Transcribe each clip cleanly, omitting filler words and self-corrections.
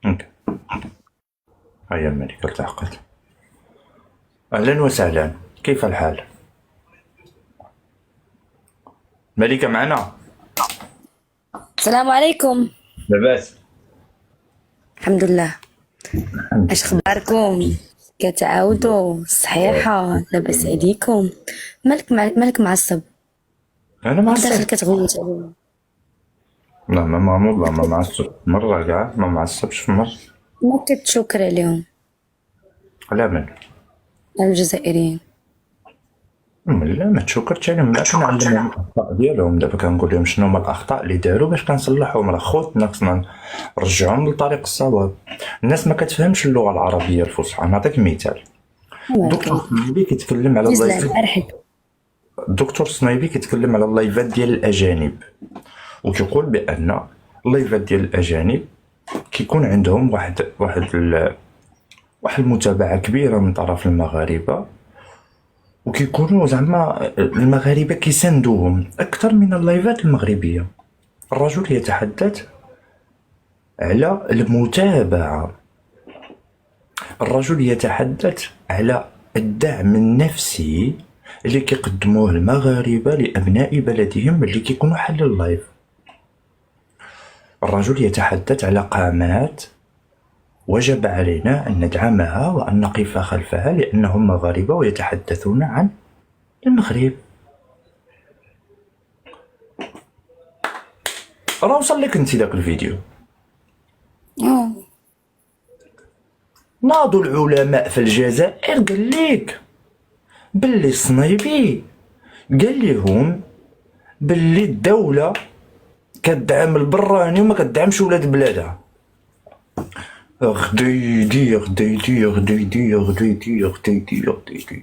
اوكي. هيا الملكة التحقت. أهلا وسهلا، كيف الحال؟ ملكة معنا؟ السلام عليكم. لاباس؟ الحمد لله. اش اخباركم؟ كتعاودوا صحيحه؟ لاباس عليكم؟ مالك معصب؟ أنا داخل معصب؟ كتغوت علينا. لا ما معمول، لا ما معصب مرة كاع، ما معصبش في مرة. ما كتشكر عليهم على من؟ على الجزائريين. لا ما تشكرتش عليهم، لا كنعلمهم الأخطاء ديالهم. دابا كنقول لهم شنو هما الأخطاء اللي داروا باش كنصلحهم. راه خوتنا خصنا نرجعهم لطريق الصواب. الناس ما كتفهمش اللغة العربية الفصحى. نعطيك مثال. دكتور صنايبي كيتكلم على جزلان اللايف. ارحب. الدكتور صنايبي كيتكلم على اللايفات ديال الأجانب، وكيقول بأن اللايفات ديال الأجانب كيكون عندهم واحد المتابعة كبيرة من طرف المغاربة، وكيكونوا زعما المغاربة كيساندوهم أكثر من اللايفات المغربية. الرجل يتحدث على المتابعة، الرجل يتحدث على الدعم النفسي اللي كيقدموه المغاربة لأبناء بلدهم اللي كيكونوا حل اللايف. الرجل يتحدث على قامات وجب علينا أن ندعمها وأن نقف خلفها لأنهم مغاربة ويتحدثون عن المغرب. راه وصل لك انت داك الفيديو؟ ناضوا العلماء في الجزائر قال لك باللي الصنايبي قال لهم باللي الدولة كتدعم البراني وما كتدعمش ولاد بلادها. غديدي غديدي غديدي غديدي غديدي غديدي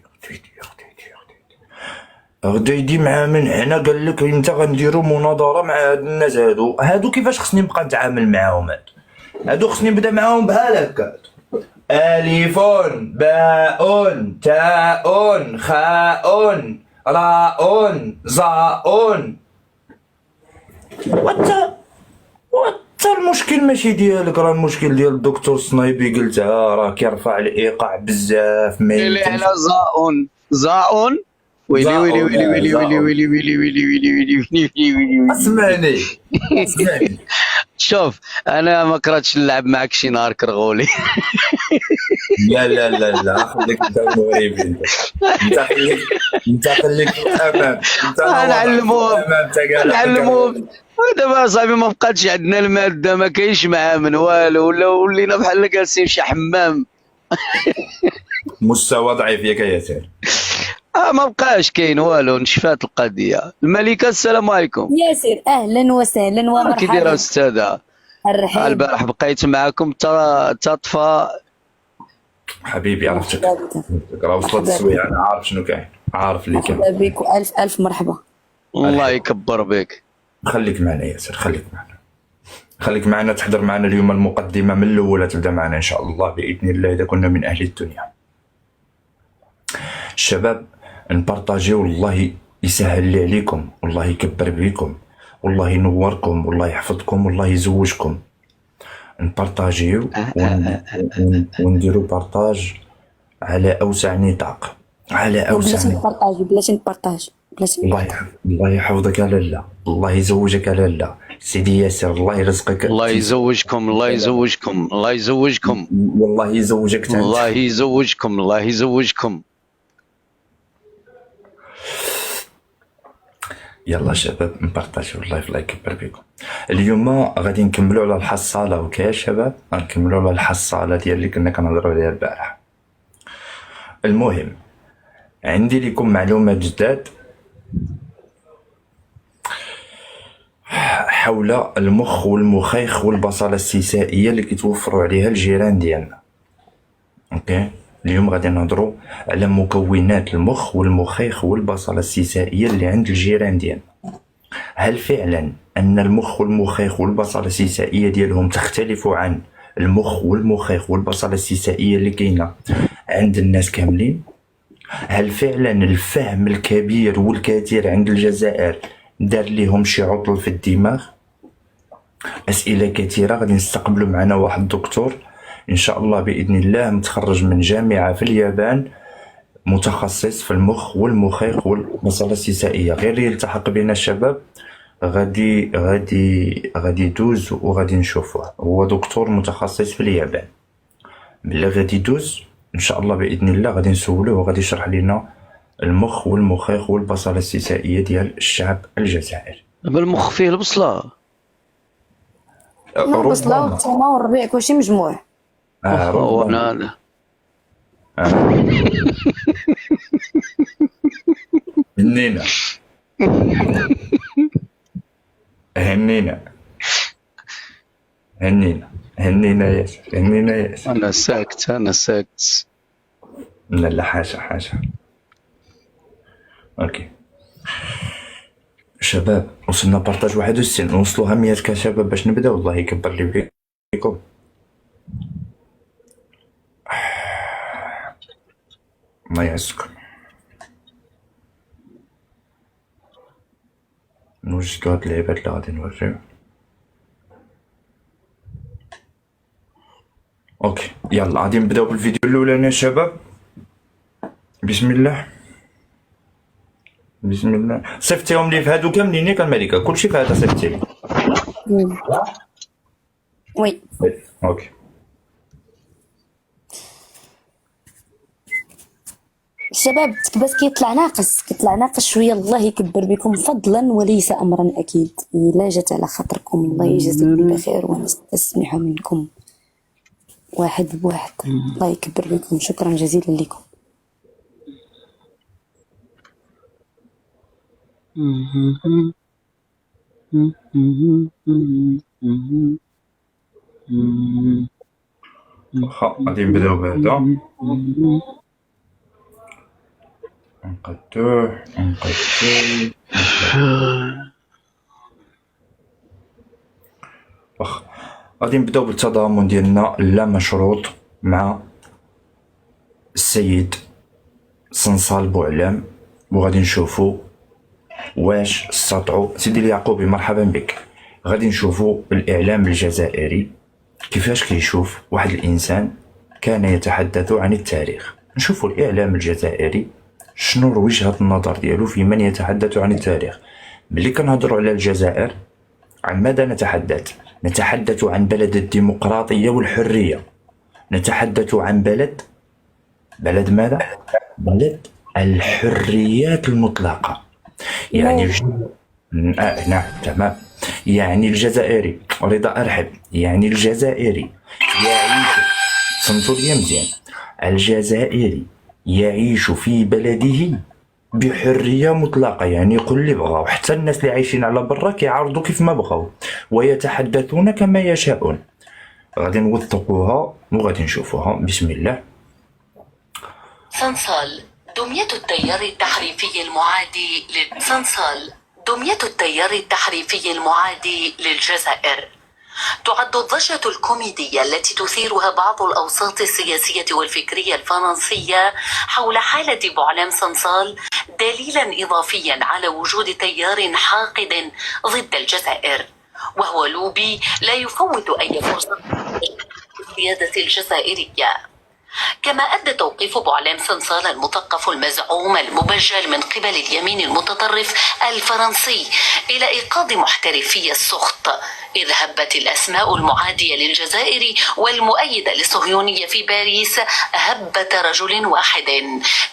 غديدي مع من هنا قال لك انت غنديروا مناظره مع هاد الناس هادو كيفاش خصني نبقى نتعامل معاهم؟ هادو خصني نبدا معاهم بحال هكا: ألف باء تاء خاء راء ظاء. وانت المشكل ماشي ديالك، راه المشكل ديال الدكتور صنايبي. قلتها راه كيرفع الايقاع بزاف. ما اللي يمكنش. على زاء ويلي ويلي ويلي ويلي ويلي ويلي ويلي ويلي ويلي ويلي ويلي ويلي. اسمعني اسمعني. شوف انا ما كرهتش نلعب معك شي نهار كرغولي. لا لا لا لا، خليك انت المغربي. انت خليك في الامام. انت نعلموهم نعلموهم. دابا صاحبي ما بقاتش عندنا الماده، ما كاينش معاه من والو، ولا ولينا بحال جالسين في شي حمام. مستوى ضعيف ياك ياسر. ما بقاش كاين والو، نشفات القضيه. الملكه السلام عليكم. ياسر اهلا وسهلا كي دايره ومرحبا. استاذه؟ الرحيم. البارح بقيت معاكم طفى حبيبي عرفتك. راه وصلت السويعه، انا عارف شنو كاين، عارف اللي كاين. مرحبا بك والف الف مرحبا. الله يكبر بك. خليك معنا ياسر، خليك معنا تحضر معنا اليوم المقدمه من الاول، تبدا معنا ان شاء الله باذن الله اذا كنا من اهل الدنيا. الشباب نبارطاجيو، والله يسهل لي عليكم، والله يكبر بكم، والله ينوركم، والله يحفظكم، والله يزوجكم. نبارطاجيو ونديرو بارطاج على اوسع نطاق، على اوسع بلاتي نطاق. نبارطاجي بلاتي نبارطاج بلاتي. الله يحفظك يا لالا، الله يزوجك يا لالا. سيدي ياسر الله يرزقك. الله يزوجكم، الله يزوجكم، الله يزوجكم، والله يزوجك تانت. الله يزوجكم، الله يزوجكم. يلا شباب نبارطاجيو اللايف، الله يكبر بكم. اليوم غادي نكملوا على الحصاله. اوكي يا شباب، غنكملوا على الحصاله ديال اللي كنا كنهضروا عليها البارح. المهم عندي لكم معلومات جداد حول المخ والمخيخ والبصله السيسائيه اللي كيتوفروا عليها الجيران ديالنا. اوكي، اليوم غادي نهضروا على مكونات المخ والمخيخ والبصله السيسائيه اللي عند الجيران ديالنا. هل فعلا ان المخ والمخيخ والبصله السيسائيه ديالهم تختلف عن المخ والمخيخ والبصله السيسائيه اللي كاينه عند الناس كاملين؟ هل فعلا الفهم الكبير والكثير عند الجزائر دار لهم شي عطل في الدماغ؟ اسئله كثيره. غادي نستقبلوا معنا واحد الدكتور ان شاء الله باذن الله متخرج من جامعه في اليابان، متخصص في المخ والمخيخ والبصله السيسائيه. غير يلتحق بنا الشباب، غادي يدوز وغادي نشوفوه. هو دكتور متخصص في اليابان. ملي غادي يدوز ان شاء الله باذن الله غادي نسولوه وغادي يشرح لنا المخ والمخيخ والبصله السيسائيه ديال الشعب الجزائري. بالمخ فيه البصله. ما بصله والتما والربيع كلشي مجموع. ربما. انا هنينا هنينا هنينا هنينا ياسر، هنينا ياسر. انا ساكت. لا حاجة. اوكي شباب، وصلنا بارطاج 61، نوصلوها 100 كشباب باش نبدا. والله يكبر لي بيكم. الله يعزكم. نوجدو هاد اللعيبات اللي غادي نوريو. اوكي يلا غادي نبداو بالفيديو الاولاني يا شباب. بسم الله. صيفطيهم لي في هادو كاملين ياك الملكه؟ كلشي في هذا صيفطي لي. وي اوكي الشباب بس كيطلع ناقص شويه. الله يكبر بكم فضلا وليس امرا اكيد. الا جات على خاطركم الله يجازيكم بخير ونستسمح منكم واحد بواحد. الله يكبر بكم، شكرا جزيلا لكم. غادي نبداو بهذا. نقدوه. واخا غادي نبداو بالتضامن ديالنا لا مشروط مع السيد صنصال بوعلام، وغادي نشوفوا واش استطاعوا. سيدي اليعقوبي مرحبا بك. غادي نشوفوا الاعلام الجزائري كيفاش كيشوف واحد الانسان كان يتحدث عن التاريخ. نشوفوا الاعلام الجزائري شنو وجهة النظر ديالو في من يتحدث عن التاريخ. ملي كنهضروا على الجزائر عن ماذا نتحدث؟ نتحدث عن بلد الديمقراطية والحرية. نتحدث عن بلد ماذا؟ بلد الحريات المطلقة. يعني نعم تمام. يعني الجزائري رضا أرحب، يعني الجزائري يعيش، صمتوا لي مزيان، الجزائري يعيش في بلده بحرية مطلقة. يعني يقول اللي بغاو، حتى الناس اللي عايشين على برا كيعرضوا كيف ما بغاو ويتحدثون كما يشاءون. غادي نوثقوها وغادي نشوفوها. بسم الله. صنصال دمية التيار التحريفي المعادي صنصال دمية التيار التحريفي المعادي للجزائر. تعد الضجة الكوميدية التي تثيرها بعض الأوساط السياسية والفكرية الفرنسية حول حالة بوعلام صنصال دليلا إضافيا على وجود تيار حاقد ضد الجزائر، وهو لوبي لا يفوت أي فرصة للقيادة الجزائرية. كما أدى توقيف بوعلام صنصال المثقف المزعوم المبجل من قبل اليمين المتطرف الفرنسي إلى إيقاظ محترفي السخط، إذ هبت الأسماء المعادية للجزائر والمؤيدة للصهيونية في باريس هبة رجل واحد: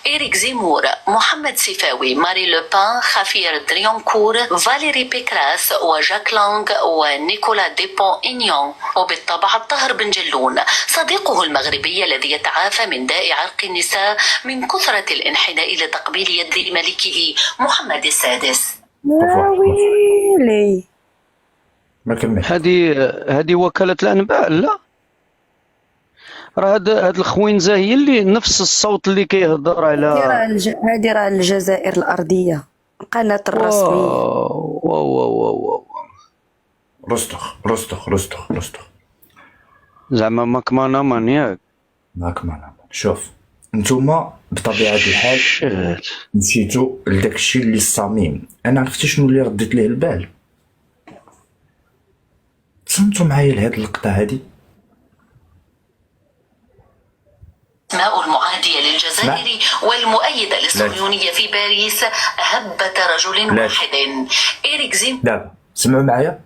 إيريك زيمور، محمد سفاوي، ماري لوبان، خافير دريونكور، فاليري بيكراس، وجاك لونغ، ونيكولا ديبون إنيون، وبالطبع الطاهر بن جلون صديقه المغربي الذي يتعافى من داء عرق النساء من كثرة الانحناء لتقبيل يد ملكه محمد السادس. ويلي ما كمل. هذه وكالة الأنباء. لا راه هاد الخوينزة هي اللي نفس الصوت اللي كيهضر على هذه راه الجزائر الأرضية، القناة الرسمية. واو رستخ زعما ماكمانا مانياك. شوف نتوما بطبيعة الحال مشيتو لداك الشيء اللي الصميم. انا عرفتي شنو اللي رديت ليه البال؟ تصنتوا معايا لهاد اللقطه هادي. الأسماء المعادية للجزائر والمؤيدة للصهيونية في باريس هبة رجل واحد: إيريك زيمور، دابا سمعوا معايا.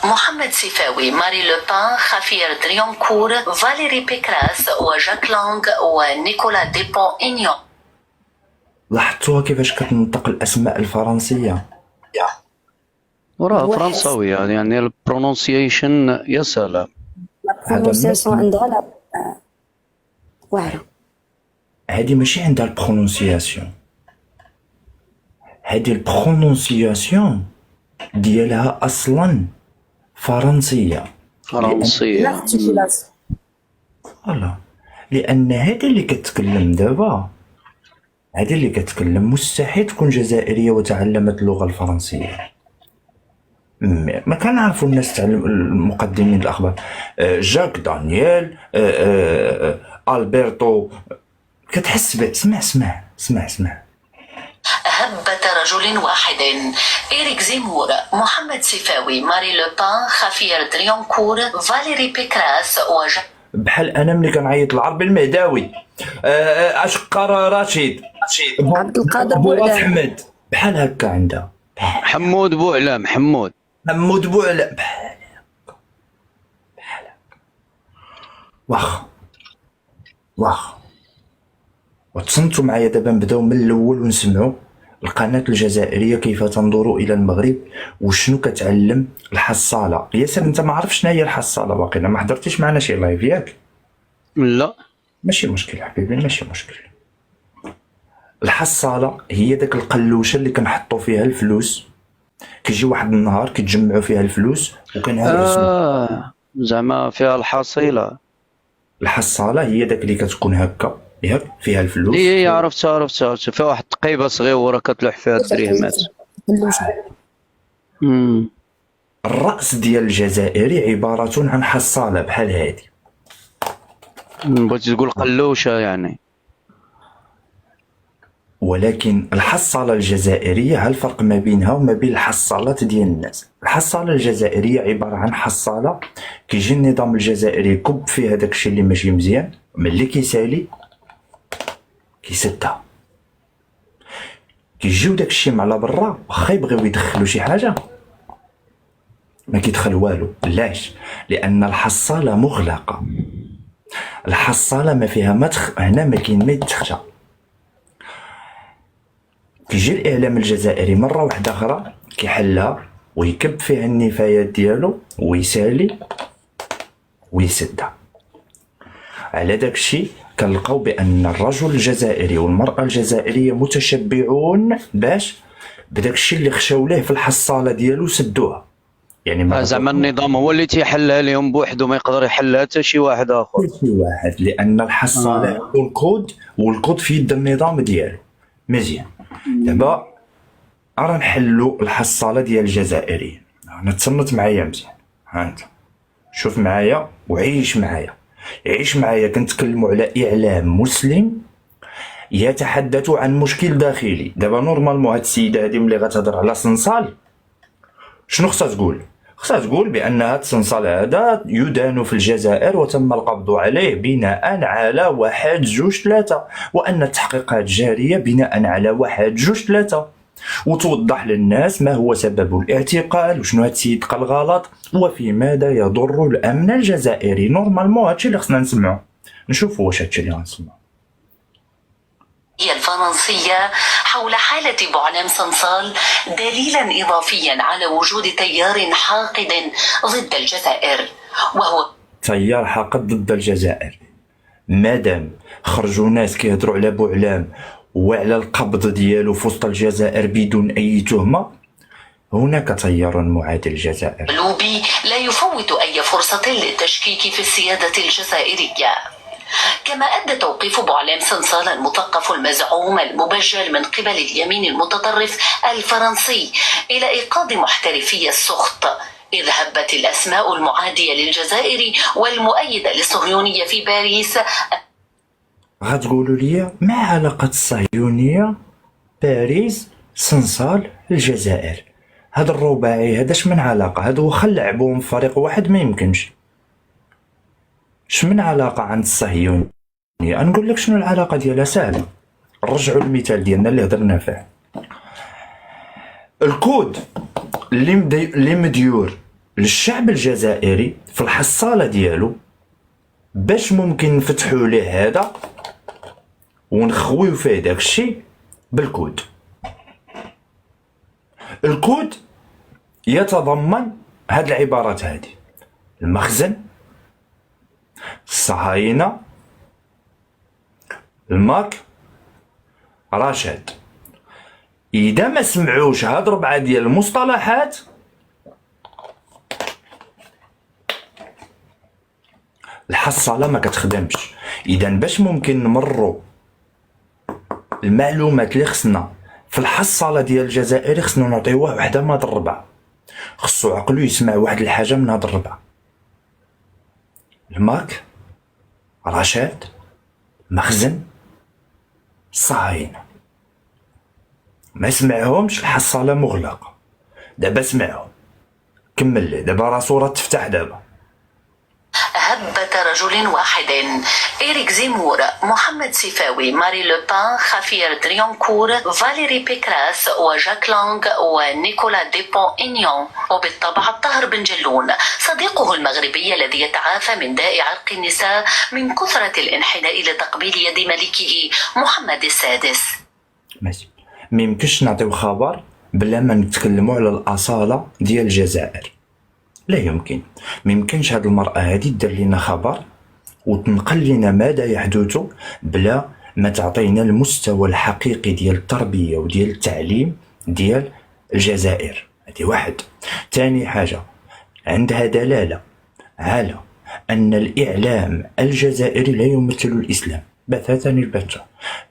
محمد سيفاوي، ماري لوبان، خافير دريونكور، فاليري بيكراس، وجاك لونغ، ونيكولا ديبون إنيون. لاحظتوها كيفاش كتنطق الاسماء الفرنسيه؟ وراه واحد. فرنساوية يعني البرونونسيشن يا سلام. البرونسياسيون عندها لا واعرة. هادي ماشي عندها البرونونسياسيون، هادي البرونونسياسيون ديالها اصلا فرنسيه. فرنسية. لا اختي لاص. فوالا، لان هادي اللي كتكلم دابا، هادي اللي كتكلم مستحيل تكون جزائريه وتعلمت اللغه الفرنسيه. ما كنعرفوا الناس تعلم المقدمين الاخبار، جاك دانييل، البرتو، كتحس اسمع هبة رجل واحد: إيريك زيمور، محمد سيفاوي، ماري لوبان، خافير دريونكور، فاليري بيكراس، وجاك. بحال انا ملي كنعيط العربي المهداوي، اشقر رشيد، عبد القادر بوراس بوعلام. حمد، بحال هكا عندها حمود بوعلام. حمود بوعلام، بحال هكا. واخا وتصنتوا معايا دابا نبداو من الاول ونسمعوا القناه الجزائريه كيف تنظر الى المغرب وشنو كتعلم الحصاله. ياسر انت ما عرفتش شنو هي الحصاله، باقي ما حضرتيش معنا شي لايف ياك؟ لا. ماشي مشكل حبيبي، ماشي مشكل. الحصاله هي داك القلوشه اللي كنحطوا فيها الفلوس، كيجي واحد النهار كيتجمعوا فيها الفلوس وكنهرسوا. زعما فيها الحصيلة. الحصاله هي داك اللي كتكون هكا ياك فيها الفلوس. اي عرفتها فيها واحد التقيبة صغيرة كتلوح فيها الدريهمات. الرأس ديال الجزائري عبارة عن حصالة بحال هادي. بغيتي تقول قلوشة يعني. ولكن الحصالة الجزائرية، هل الفرق ما بينها وما بين الحصالات ديال الناس؟ الحصالة الجزائرية عبارة عن حصالة كيجي النظام الجزائري يكب فيها داكشي اللي ماشي مزيان، ملي كيسالي كيسدها. كيجيو داكشي على برا، واخا يبغيو يدخلوا شي حاجة ما كيدخل والو. علاش؟ لأن الحصالة مغلقة. الحصالة ما فيها هنا ما كاين ما يتخشى. كيجي الإعلام الجزائري مرة واحدة أخرى كيحلها ويكب فيها النفايات ديالو ويسالي ويسدها. على داكشي كنلقاو بأن الرجل الجزائري والمرأة الجزائرية متشبعون باش بداكشي اللي خشاو ليه في الحصالة ديالو سدوها. يعني ما زعما النظام هو اللي تيحلها لهم بوحدو، ما يقدر يحلها حتى شي واحد اخر. شي واحد، لان الحصاله عنده الكود والكود في يد النظام ديالو. مزيان، دابا راه نحلوا الحصاله ديال الجزائريين. انا تصنت معايا مزيان، ها انت شوف معايا وعيش معايا. عيش معايا. كنتكلموا على اعلام مسلم يتحدث عن مشكل داخلي. دابا نورمالمون هاد السيده هادي ملي غتهضر على صنصال شنو خصها تقول؟ خصها تقول بأن هذا الصنصال هذا يدان في الجزائر وتم القبض عليه بناء على 1 2 3، وأن التحقيقات جارية بناء على 1 2 3، وتوضح للناس ما هو سبب الاعتقال وشنو هاد السيد قال غلط وفي ماذا يضر الأمن الجزائري. نورمالمون هادشي اللي خصنا نسمعو، نشوفوا واش هادشي اللي غنسمعو. الفرنسية حول حالة بوعلام صنصال دليلا إضافيا على وجود تيار حاقد ضد الجزائر، وهو تيار حاقد ضد الجزائر. مادام خرجوا ناس كيهضروا على بوعلام وعلى القبض ديالو في وسط الجزائر بدون أي تهمة، هناك تيار معادي للجزائر. لوبي لا يفوت أي فرصة للتشكيك في السيادة الجزائرية. كما أدى توقيف بوعلام صنصال المثقف المزعوم المبجل من قبل اليمين المتطرف الفرنسي إلى إيقاظ محترفي السخط، إذ هبت الأسماء المعادية للجزائر والمؤيدة للصهيونية في باريس. غتقولوا لي ما علاقة الصهيونية باريس صنصال الجزائر؟ هاد الرباعي هذا شمن علاقة؟ هادو واخا لعبوهم في فريق واحد ما يمكنش. شمن علاقة عند الصهيونية؟ نقول لك شنو العلاقة ديالها سهلة. نرجعوا المثال ديالنا اللي هضرنا فيه. الكود اللي مديور للشعب الجزائري في الحصالة ديالو باش ممكن نفتحوا ليه هذا ونخويو فيه داك الشيء بالكود. الكود يتضمن هاد العبارات هذه: المخزن، الصهاينة، الماك، رشاد. اذا ما سمعوش هاد 4 ديال المصطلحات الحصاله ما كتخدمش. اذا باش ممكن نمروا المعلومات اللي خصنا في الحصاله ديال الجزائري خصنا نعطيوه وحده من هاد 4، خصو عقلو يسمع واحد الحاجه من هاد 4: الماك، رشاد، مخزن، الصهاينه. ما سمعهمش الحصاله مغلقه. دابا سمعهم، كمل لي دابا راه صورة تفتح دابا. هبة رجل واحد: إيريك زيمور، محمد سيفاوي، ماري لوبان، خافير دريونكور، فاليري بيكراس، وجاك لونغ، ونيكولا ديبون إنيون، وبالطبع الطاهر بن جلون صديقه المغربي الذي يتعافى من داء عرق النساء من كثرة الانحناء لتقبيل يد ملكه محمد السادس. ماشي، ما يمكنش نعطيو خبر بلا ما نتكلموا على الاصاله ديال الجزائر. لا يمكن. ما يمكنش هاد المراه هادي دير لنا خبر وتنقل لنا ماذا يحدث بلا ما تعطينا المستوى الحقيقي ديال التربيه وديال التعليم ديال الجزائر. هذه واحد. ثاني حاجه، عندها دلاله على ان الاعلام الجزائري لا يمثل الاسلام بتاتا البتة،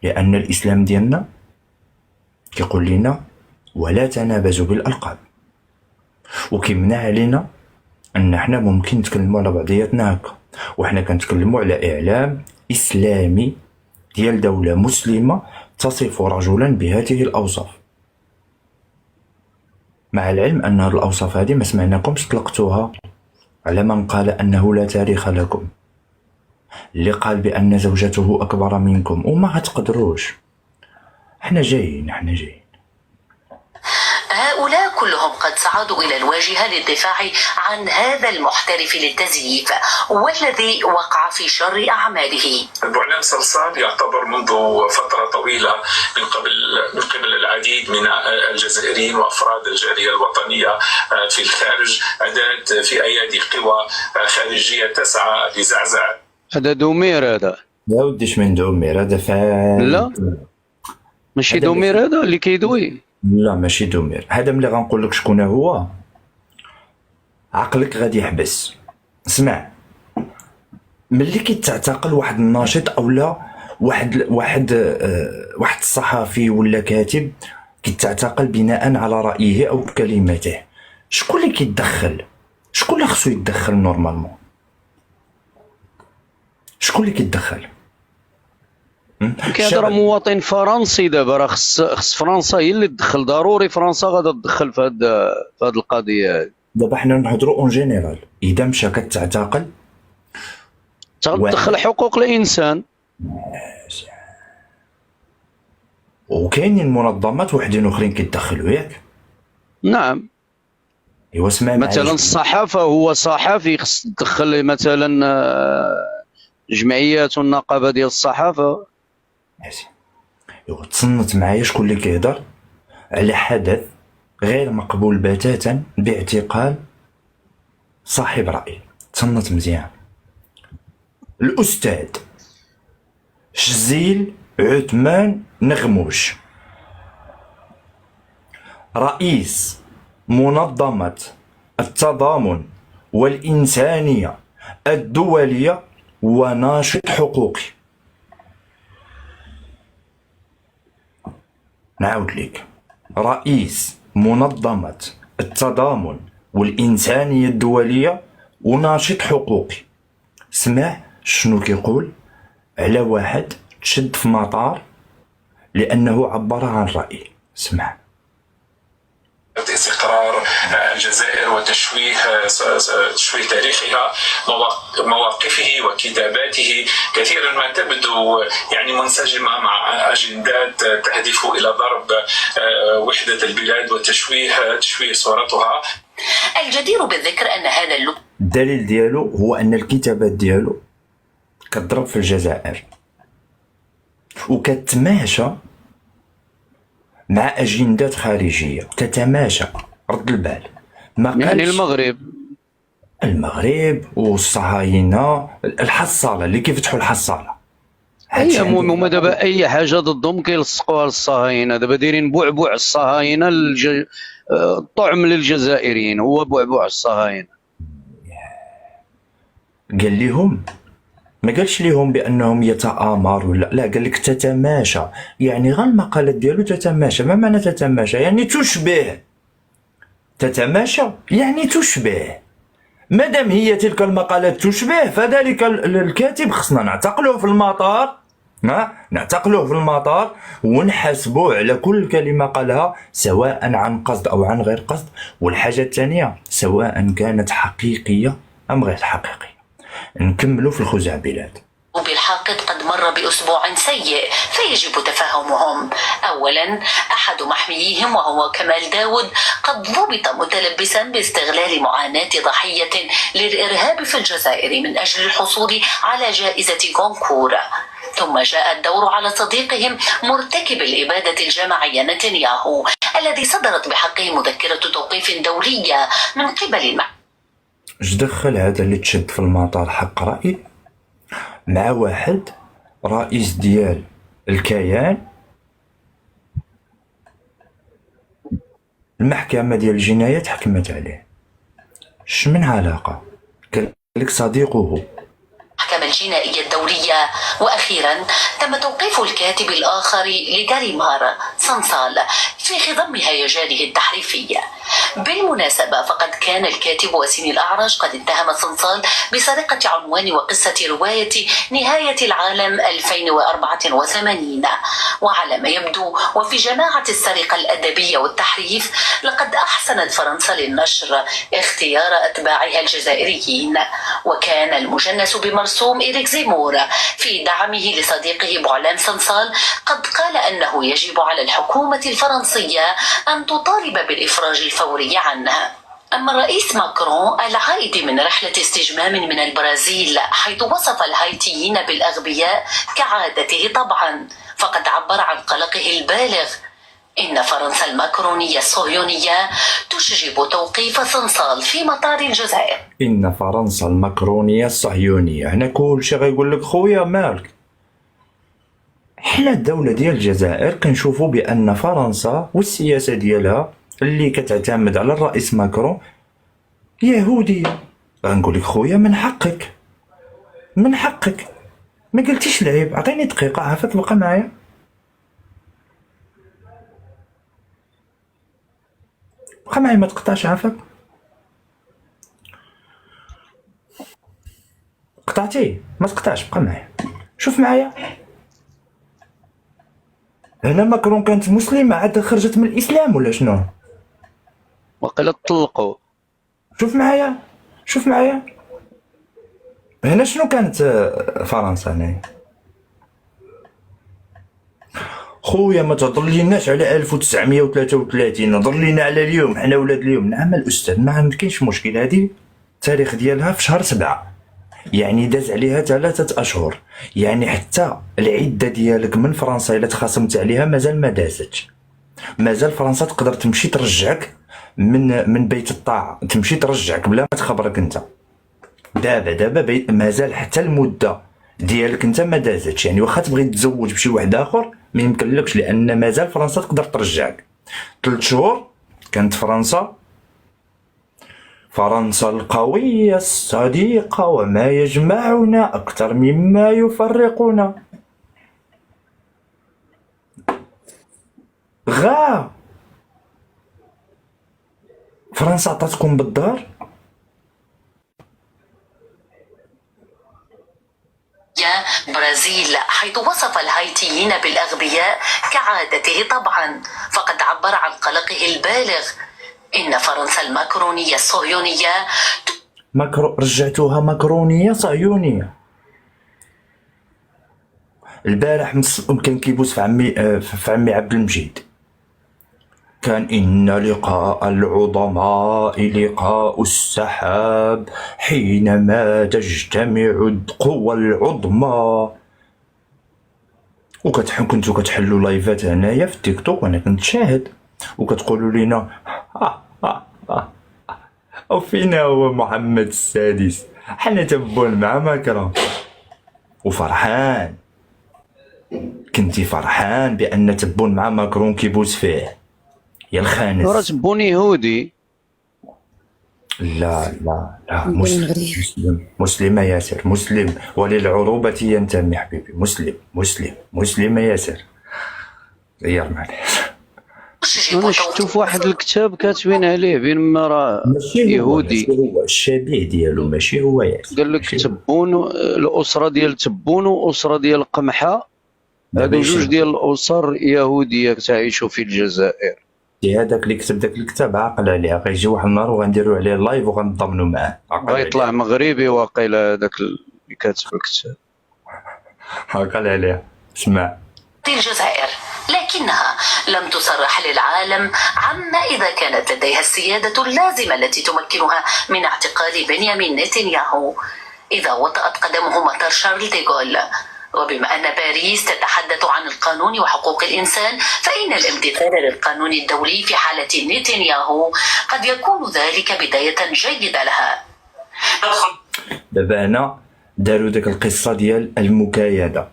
لان الاسلام ديالنا كيقول لنا ولا تنابزوا بالالقاب، وكيمنع علينا ان احنا ممكن نتكلموا على بعضياتنا هكا، وحنا كنتكلموا على اعلام اسلامي ديال دوله مسلمه تصف رجلا بهذه الاوصاف، مع العلم ان هذه الاوصاف هذه ما سمعناكمش طلقتوها على من قال انه لا تاريخ لكم، اللي قال بان زوجته اكبر منكم، وما غتقدروش. احنا جايين. هؤلاء كلهم قد صعدوا إلى الواجهة للدفاع عن هذا المحترف للتزييف والذي وقع في شر أعماله. بوعلان صلصال يعتبر منذ فترة طويلة من قبل العديد من الجزائريين وأفراد الجالية الوطنية في الخارج أداة في أيادي قوى خارجية تسعى لزعزعة. هذا دومير، هذا يا وديش من دومير، هذا فعال. لا ماشي دومير هذا اللي كيدوي. لا ماشي دومير، هذا ملي غنقول لك شكون هو عقلك غادي يحبس. اسمع، ملي كيتعتقل واحد الناشط اولا واحد الصحفي ولا كاتب كيتعتقل بناء على رايه او بكلماته، شكون اللي كيتدخل؟ شكون اللي خصو يتدخل نورمالمون؟ شكون اللي كيتدخل؟ كيهضر مواطن فرنسي دابا، راه خص فرنسا هي اللي تدخل، ضروري فرنسا غادا تدخل في هاد القضيه هادي. دابا حنا نهضروا اون جينيرال، اذا مشى كتعتقل تدخل حقوق الانسان، وكاينين منظمات وحدين اخرين كيتدخلوا ياك. نعم. ايوا اسمع، مثلا الصحافه، هو صحفي خص تدخل مثلا جمعيات والنقابه ديال الصحافه. ماشي، ايوا تصنت معايا شكون اللي كيهضر على حدث غير مقبول بتاتا باعتقال صاحب رأي. تصنت مزيان. الأستاذ شزيل عثمان نغموش، رئيس منظمة التضامن والإنسانية الدولية وناشط حقوقي. نعاود ليك، رئيس منظمة التضامن والإنسانية الدولية وناشط حقوقي. سمع شنو كيقول على واحد تشد في مطار لأنه عبر عن رأيه. سمع. استقرار الجزائر وتشويه تشويه تاريخها، مواقفه وكتاباته كثيرا ما تبدو يعني منسجمة مع أجندات تهدف إلى ضرب وحدة البلاد وتشويه صورتها. الجدير بالذكر أن هذا الدليل ديالو هو أن الكتابات ديالو كتضرب في الجزائر وكتماشى مع أجندات خارجية، تتماشى. رد البال، ما يعني قالش المغرب والصهاينة الحصالة اللي كيفتحوا الحصالة. اي هما دابا اي حاجه ضدهم كيلصقوها للصهاينه. دابا دايرين بعبع الصهاينه الطعم للجزائريين هو بعبع الصهاينه. قال لهم، ما قالش لهم بانهم يتآمر ولا لا، قال لك تتماشى. يعني غير المقالات ديالو تتماشى. ما معنى تتماشى؟ يعني تشبه. تتماشى يعني تشبه. مادام هي تلك المقالات تشبه، فذلك الكاتب خصنا نعتقلوه في المطار، نعتقلوه في المطار ونحاسبوه على كل كلمة قالها، سواء عن قصد أو عن غير قصد. والحاجة الثانية، سواء كانت حقيقية أم غير حقيقية. نكملوا في الخزعبلات. بالحاقد قد مر بأسبوع سيء فيجب تفهمهم. أولا، أحد محمييهم وهو كمال داود قد ضبط متلبسا باستغلال معاناة ضحية للإرهاب في الجزائر من أجل الحصول على جائزة كونكور. ثم جاء الدور على صديقهم مرتكب الإبادة الجماعية نتنياهو الذي صدرت بحقه مذكرة توقيف دولية من قبل اش دخل هذا اللي تشد في المطار حق رأي مع واحد رئيس ديال الكيان؟ المحكمة ديال الجنايات حكمت عليه. اش من علاقة؟ قال لك صديقه. المحكمة الجنائية الدولية. وأخيرا تم توقيف الكاتب الآخر لغاريمار صنصال في خضم هيجانه التحريفي. بالمناسبة فقد كان الكاتب وسيم الأعرج قد اتهم صنصال بسرقة عنوان وقصة رواية نهاية العالم 2084. وعلى ما يبدو وفي جماعة السرقة الأدبية والتحريف لقد أحسنت فرنسا للنشر اختيار أتباعها الجزائريين. وكان المجنس بمرسوم إريك زيمور في دعمه لصديقه بوعلان صنصال قد قال أنه يجب على الحكومة الفرنسية أن تطالب بالإفراج الفوري عنها. أما الرئيس ماكرون العائد من رحلة استجمام من البرازيل حيث وصف الهايتيين بالأغبياء كعادته طبعا، فقد عبر عن قلقه البالغ. إن فرنسا الماكرونية الصهيونية تشجب توقيف صنصال في مطار الجزائر. إن فرنسا الماكرونية الصهيونية. هنا كل شيء غيقول لك خويا مالك. حنا الدولة ديال الجزائر كنشوفوا بأن فرنسا والسياسة ديالها اللي كتعتمد على الرئيس ماكرون يهودية. غنقول لك خويا من حقك، من حقك. ما قلتيش العيب. عطيني دقيقة عافاك، بقى معايا. بقى معايا، ما تقطعش عافاك. قطعتي؟ ما تقطعش، بقى معايا. شوف معايا، هنا ماكرون كانت مسلمة عاد خرجت من الإسلام ولا شنو؟ وقيلا طلقوا. شوف معايا، شوف معايا. هنا شنو كانت فرنسا هنايا؟ خويا ما تهضر ليناش على 1933، هضر لينا على اليوم. حنا ولاد اليوم. نعم الاستاذ، ما كاينش مشكل. هذه التاريخ ديالها في شهر 7، يعني داز عليها 3 أشهر. يعني حتى العده ديالك من فرنسا الا تخاصمت عليها مازال ما دازتش. مازال فرنسا تقدر تمشي ترجعك من بيت الطاعه، تمشي ترجعك بلا ما تخبرك انت. دابا مازال حتى المده ديالك انت ما دازتش. يعني واخا تبغي تتزوج بشي واحد اخر ما يمكنلكش، لان مازال فرنسا تقدر ترجعك. 3 شهور كانت فرنسا القوية الصديقة، وما يجمعنا أكثر مما يفرقنا. فرنسا عطاتكم بالدار. برازيل حيث وصف الهايتيين بالأغبياء كعادته طبعا، فقد عبر عن قلقه البالغ. إن فرنسا الماكرونية الصهيونية رجعتوها ماكرونيه صهيونيه. البارح كان كيبوس في عمي عبد المجيد، كان إن لقاء العظماء لقاء السحاب حينما تجتمع القوى العظمى. كنتو كتحلوا لايفات هنايا في التيك توك وانا كنت شاهد، وكتقولوا لينا وفينا هو محمد السادس، حنا تبون مع ماكرون. وفرحان، كنتي فرحان بان تبون مع ماكرون كيبوس فيه يا الخانس. راه تبون يهودي. لا مسلم ياسر، مسلم وللعروبة ينتمي حبيبي، مسلم ياسر. غير معليش. انا شفتو في واحد الكتاب كاتبين عليه بينما راه يهودي. ماشي هو الشبيه ديالو، ماشي هو ياسر. قال لك تبون الاسره ديال تبون واسره ديال قمحه، هادو جوج ديال الاسر يهوديه تعيشوا في الجزائر. هذاك اللي كتب داك الكتاب عاقل عليه، غيجي واحد النهار وغنديروا عليه لايف وغنضمنوا معاه. غيطلع مغربي واقيلا هذاك اللي كاتب الكتاب. عاقل عليه. اسمع، الجزائر، لكنها لم تصرح للعالم عما إذا كانت لديها السيادة اللازمة التي تمكنها من اعتقال بنيامين نتنياهو إذا وطأت قدمه مطار شارل ديغول. وبما أن باريس تتحدث عن القانون وحقوق الإنسان، فإن الامتثال للقانون الدولي في حالة نتنياهو قد يكون ذلك بداية جيدة لها. دابا هنا داروا ديك القصه ديال المكايده،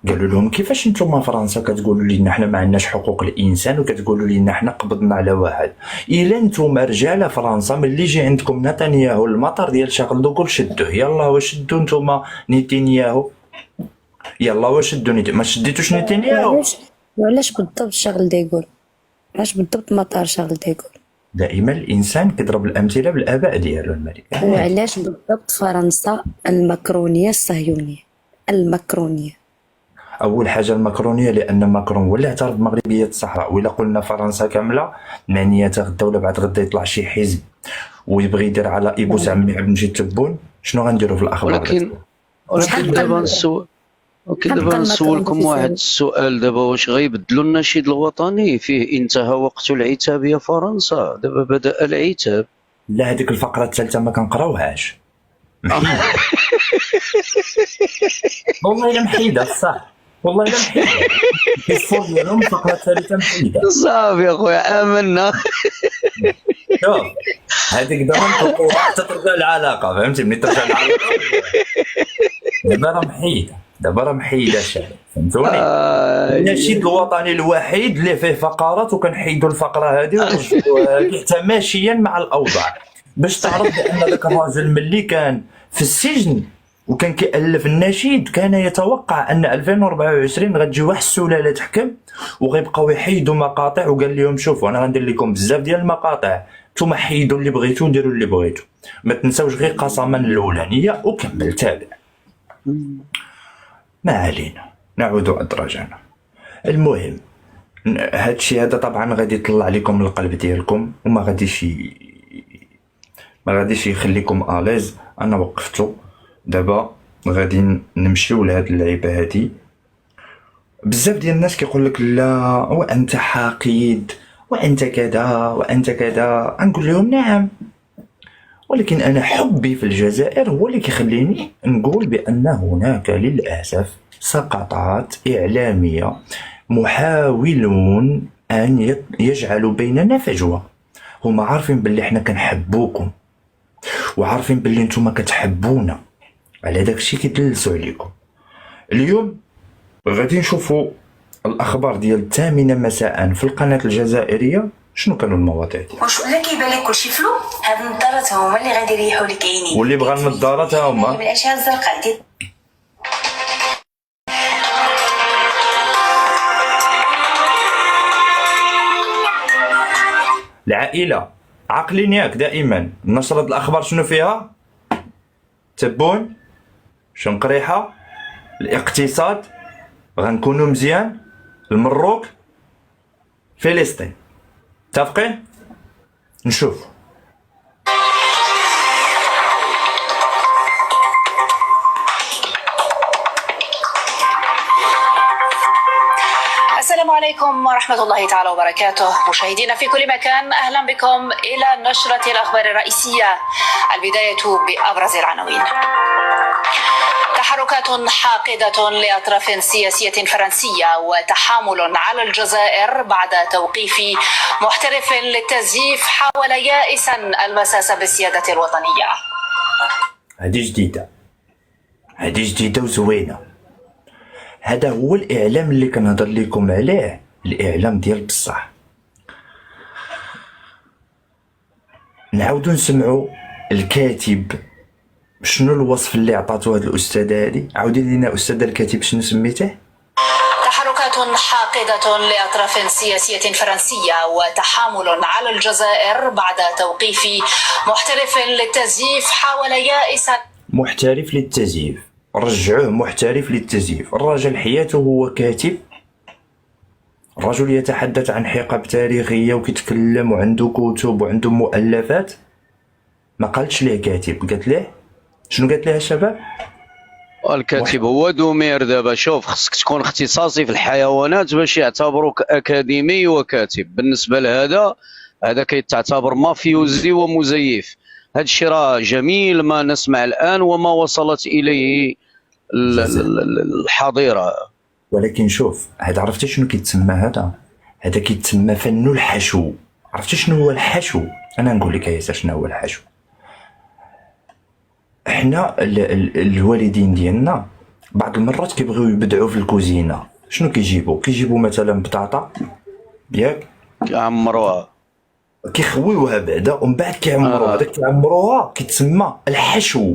قالوا لهم كيفاش نتوما فرنسا كتقولوا لنا حنا ما عندناش حقوق الانسان وكتقولوا لنا حنا قبضنا على واحد؟ الا نتوما رجال فرنسا ملي يجي عندكم نتنياهو المطار ديال شارل دوغول شدوه، يلا واش شدوا نتوما نتنياهو؟ يلا واش شدوا ما شديتوش نتنياهو؟ وعلاش بالضبط شارل ديغول؟ علاش بالضبط مطار شارل ديغول؟ دائما الانسان كيضرب الامثله بالاباء ديالو الملك. وعلاش بالضبط فرنسا الماكرونيه الصهيونيه؟ الماكرونيه اول حاجه الماكرونيه لان ماكرون هو اللي اعترف بمغربيه الصحراء، وإلا قلنا فرنسا كامله معنيه غدا ولا بعد غدا يطلع شي حزب ويبغي يدير على يبوس عمي عبد المجيد تبون، شنو غنديروا في الاخبار؟ ولكن دابا نسولكم واحد السؤال، دابا واش غيبدلوا النشيد الوطني فيه انتهى وقت العتاب يا فرنسا؟ دابا بدأ العتاب. لا هذيك الفقره الثالثه ما كنقراوهاش. والله الا محيده صح، والله الا محيده الصوت ديالهم الفقره الثالثه محيده. صافي يا خويا امنا. شوف هذيك دابا نطلقوها حتى ترجع العلاقه، فهمتي؟ ملي ترجع العلاقه دابا راه محيده الشعب، فهمتوني؟ النشيد الوطني الوحيد اللي فيه فقرات وكنحيدوا الفقره هذه ونرجعوها هذه حتى ماشيا مع الاوضاع، باش تعرف بان ذاك الراجل ملي كان في السجن وكان كيألف النشيد كان يتوقع ان 2024 غتجي واحد السلاله تحكم وغيبقاو يحيدوا مقاطع، وقال لهم شوفوا انا غندير لكم بزاف ديال المقاطع، نتوما حيدوا اللي بغيتو وديروا اللي بغيتو، ما تنساوش غير قسما الاولانيه وكمل تابع. ما علينا، نعود أدراجنا. المهم هادشي هذا طبعا غادي يطلع لكم القلب ديالكم وما غاديش يخليكم اليز. انا وقفتو دابا غادي نمشيو لهاد اللعيبه هادي. بزاف ديال الناس كيقول لك لا وانت حقيد وانت كذا وانت كذا، نقول لهم نعم، ولكن أنا حبي في الجزائر هو اللي كيخليني نقول بأن هناك للأسف سقطات إعلامية محاولون أن يجعلوا بيننا فجوة. هما عارفين باللي حنا كنحبوكم وعارفين باللي نتوما كتحبونا، على داكشي كيدلسوا عليكم. اليوم غادي نشوفوا الأخبار ديال 8 مساء في القناة الجزائرية. شنو كانوا المواضيع ديالهم؟ واش ولا كيبان لك كلشي فلو؟ هاد النظارات هما اللي غادي يريحوا لك عينيك، واللي بغى النظارات ها هما بالاشعه الزرقاء ديال العائله. عاقلين ياك دائما نشرة الاخبار شنو فيها؟ تبون شنقريحه، الاقتصاد، غنكونوا مزيان، المروك، فلسطين. متفقين؟ نشوف. السلام عليكم ورحمة الله تعالى وبركاته. مشاهدينا في كل مكان، أهلا بكم إلى نشرة الأخبار الرئيسية. البداية بأبرز العناوين. تحركات حاقدة لأطراف سياسية فرنسية وتحامل على الجزائر بعد توقيف محترف للتزييف حاول يائسا المساس بالسيادة الوطنية. هذه جديدة وزوينة. هذا هو الإعلام اللي كنهضر لكم عليه، الإعلام ديال بصح. نعاودو نسمعو الكاتب شنو الوصف اللي عطاتو هاد الأستاذة هادي. عاودي لينا أستاذ الكاتب شنو سميته؟ تحركات حاقدة لأطراف سياسية فرنسية وتحامل على الجزائر بعد توقيف محترف للتزييف حاول يائسا. محترف للتزييف، رجعوه محترف للتزييف. الرجل حياته هو كاتب، الرجل يتحدث عن حقب تاريخية وكيتكلم وعنده كتب وعنده مؤلفات. ما قالتش ليه كاتب، قالت ليه شنو؟ قالت ليه الشباب الكاتب هو دومير. دابا شوف، خصك تكون اختصاصي في الحيوانات باش يعتبروك اكاديمي وكاتب. بالنسبه لهذا، هذا كيتعتبر مافيوزي ومزيف. هذا الشيء راه جميل ما نسمع الان وما وصلت اليه الحظيره. ولكن شوف، هذا عرفتي شنو كيتسمى؟ هذا كيتسمى فن الحشو. عرفتي شنو هو الحشو؟ انا نقول لك يا ياسر شنو هو الحشو. احنا الوالدين ديالنا بعض المرات كيبغيو يبدعوا في الكوزينه. شنو كيجيبوا مثلا بطاطا ياك، كيعمروها، كيخويوها بعدا ومن بعد كيعمروها. داك كيعمروها كيتسمى الحشو.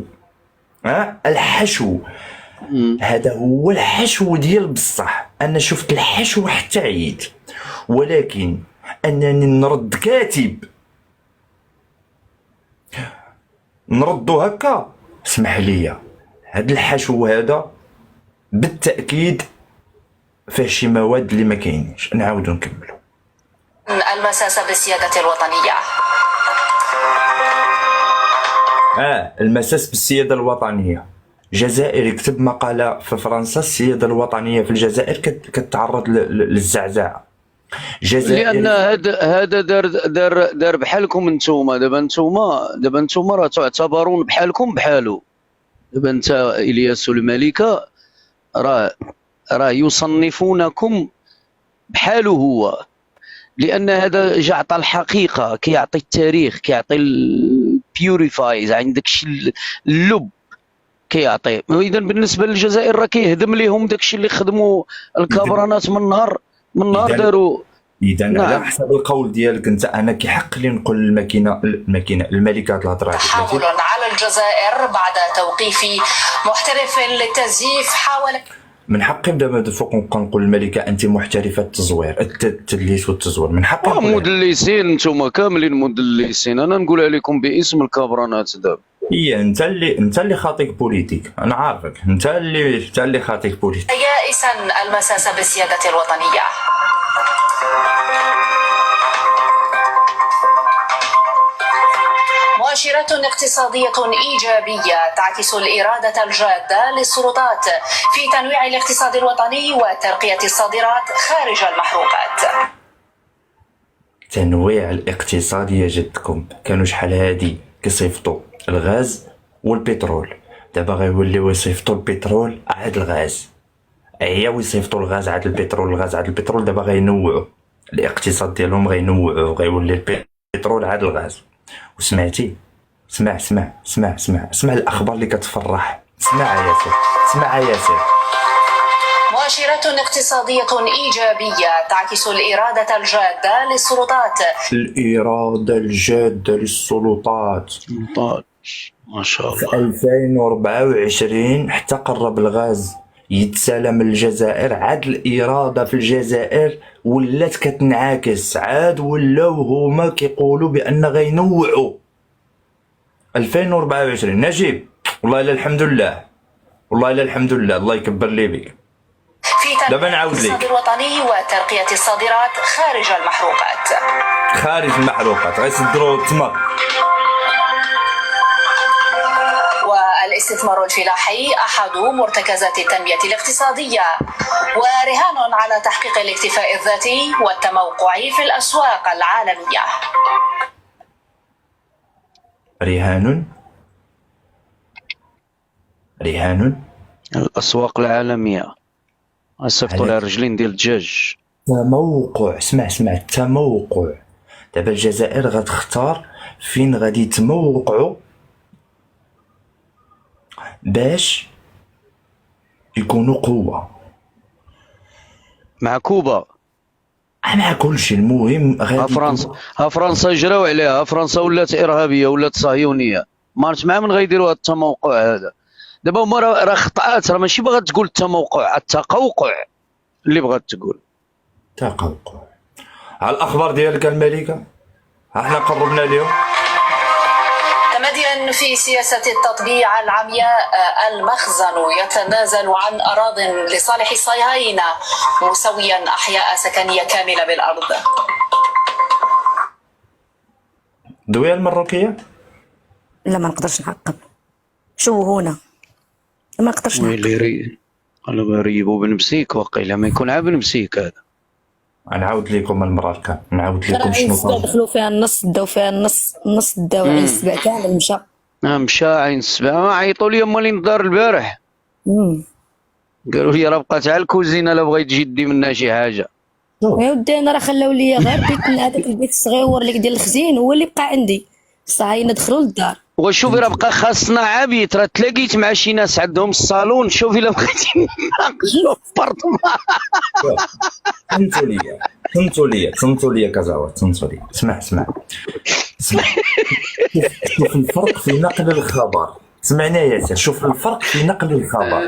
الحشو هذا هو الحشو ديال بصح. انا شفت الحشو حتى عييت، ولكن انني نرد كاتب نردو هكا، اسمح لي، هاد الحشو هذا بالتاكيد فيه شي مواد اللي ما كاينينش. نعاودو نكملو. المساس بالسيادة الوطنية. المساس بالسيادة الوطنية. جزائري كتب مقالة في فرنسا، السيادة الوطنية في الجزائر كتعرض للزعزعة. لان هذا دار بحالكم نتوما. دابا نتوما راه تعتبرون بحالكم بحالو. دابا انت الياس الملكه راه يصنفونكم بحاله هو، لان هذا جا عطى الحقيقه، كيعطي التاريخ، كيعطي البيوريفايز، عندك شي اللب كيعطي. اذا بالنسبه للجزائر راه كيهدم لهم داكشي اللي خدموا الكابرانات من نهار داروا. اذا على حسب القول ديالك انت، انا كيحق لي نقول الملكه الهضره. تحامل على الجزائر بعد توقيف محترف للتزييف حاول. من حقي دابا فوق نبقى نقول الملكه انت محترفه التزوير، التدليس والتزوير. من حقي مدلسين، نتوما كاملين مدلسين. انا نقولها لكم باسم الكابرانات. دابا هي انت اللي خاطيك بوليتيك، انا عارفك. انت اللي خاطيك بوليتيك. يائسا المساس بالسيادة الوطنية. مؤشرات اقتصادية إيجابية تعكس الإرادة الجادة للسلطات في تنويع الاقتصاد الوطني وترقية الصادرات خارج المحروقات. تنويع الاقتصاد يا جدكم. كانوا شحال هادي كيصيفطوا الغاز والبترول، دابا غيوليو يصيفطوا البترول عاد الغاز، عياو يصيفطوا الغاز عاد البترول، الغاز عاد البترول. دابا غينوعوا الاقتصاد ديالهم، غينوعوا، غيولي البترول عاد الغاز. وسمعتي؟ اسمع الاخبار اللي كتفرح. اسمع يا ياسر. مؤشرات اقتصادية إيجابية تعكس الإرادة الجادة للسلطات. الإرادة الجادة للسلطات ما شاء الله. في 2024 حتى قرب الغاز يتسالى من الجزائر، عاد الإرادة في الجزائر ولات كتنعكس. عاد ولاو هما كيقولوا بأن غينوعوا 2024. نجيب والله إلا الحمد لله، الله يكبر لي بك. في تنويع الاقتصاد الوطني وترقية الصادرات خارج المحروقات. خارج المحروقات غيصدروا التمر. والاستثمار الفلاحي أحد مرتكزات التنمية الاقتصادية ورهان على تحقيق الاكتفاء الذاتي والتموقع في الأسواق العالمية. رهان الاسواق العالميه غنصيفطوا لها رجلين ديال الدجاج. تموقع. اسمع التموقع. دابا الجزائر غتختار فين غادي يتموقعوا باش يكونوا قوة مع كوبا مع كلشي. المهم غادي فرنسا جراو عليها، فرنسا ولات ارهابيه ولات صهيونيه، ما عرفت مع من غيديروا هذا التموقع هذا. دابا هما راه خطات، راه ماشي باغا تقول التموقع، التقوقع اللي بغات تقول. تقوقع. على الاخبار ديالك الملكه، احنا قربنا اليوم. تماديا في سياسة التطبيع العمياء، المخزن يتنازل عن أراضٍ لصالح الصهاينة مسويا أحياء سكنية كاملة بالأرض. دوية المروكية؟ لا ما نقدرش نعقب. شو هنا ما نقدرش نعقب. ويلي قالوا ريبوا بن مسيك، وقيلا ما يكون عا بن مسيك هذا. نعاود لكم المراكه، نعاود لكم شنو دخلوا فيها النص، داو فيها النص داو عين السبع كامل مشى. مشى عين السبع. ما عيطوا لي هما اللي ندار البارح، قالوا لي راه بقات على الكوزينه، لا بغيت تجي دي منها شي حاجه. يا ودي انا راه خلاو لي غير بيت هذاك البيت الصغيور اللي ديال الخزين هو اللي بقى عندي، الصهاينه دخلوا للدار. وشوفي راه بقى خاصنا عبيط، راه تلاقيت مع شي ناس عندهم الصالون، شوفي الا بغيتي نناقشوا في برطمان. صمتوا لي كزاوة، صمتوا لي. اسمع شوف الفرق في نقل الخبر. سمعنا يا سير، شوف الفرق في نقل الخبر.